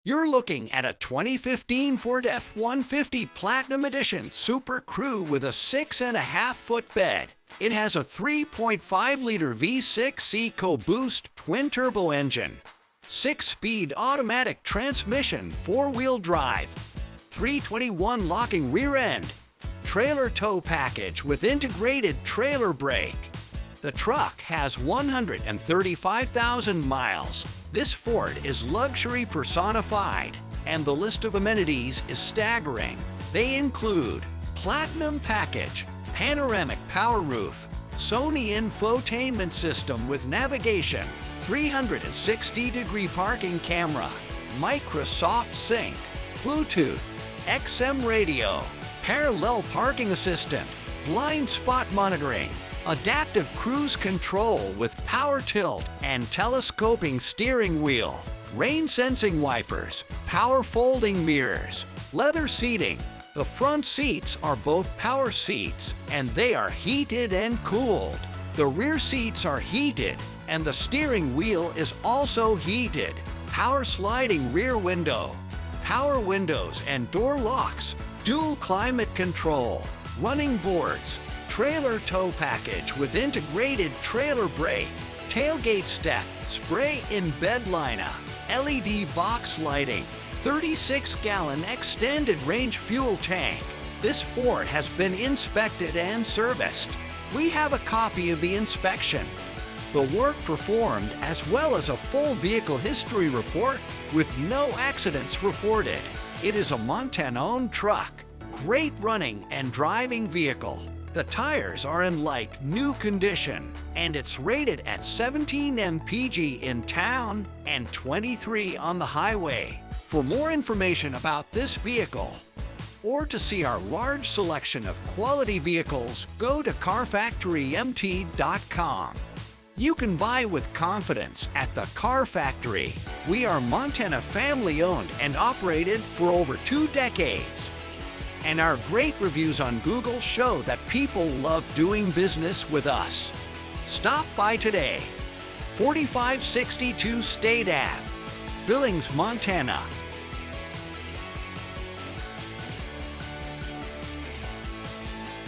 You're looking at a 2015 Ford F-150 Platinum Edition SuperCrew with a 6.5-foot bed. It has a 3.5-liter V6 Ecoboost twin-turbo engine, 6-speed automatic transmission, 4-wheel drive, 321 locking rear end, trailer tow package with integrated trailer brake. The truck has 135,000 miles. This Ford is luxury personified, and the list of amenities is staggering. They include Platinum Package, Panoramic Power Roof, Sony infotainment system with navigation, 360-degree parking camera, Microsoft Sync, Bluetooth, XM radio, parallel parking assistant, blind spot monitoring, adaptive cruise control with power tilt and telescoping steering wheel, rain sensing wipers, power folding mirrors, leather seating. The front seats are both power seats and they are heated and cooled. The rear seats are heated and the steering wheel is also heated. Power sliding rear window, power windows and door locks, dual climate control, running boards, trailer tow package with integrated trailer brake, tailgate step, spray-in bedliner, LED box lighting, 36-gallon extended range fuel tank. This Ford has been inspected and serviced. We have a copy of the inspection, the work performed, as well as a full vehicle history report with no accidents reported. It is a Montana-owned truck, great running and driving vehicle. The tires are in like new condition, and it's rated at 17 mpg in town and 23 on the highway. For more information about this vehicle, or to see our large selection of quality vehicles, go to carfactorymt.com. You can buy with confidence at the Car Factory. We are Montana family-owned and operated for over 2 decades. And our great reviews on Google show that people love doing business with us. Stop by today. 4562 State Ave, Billings, Montana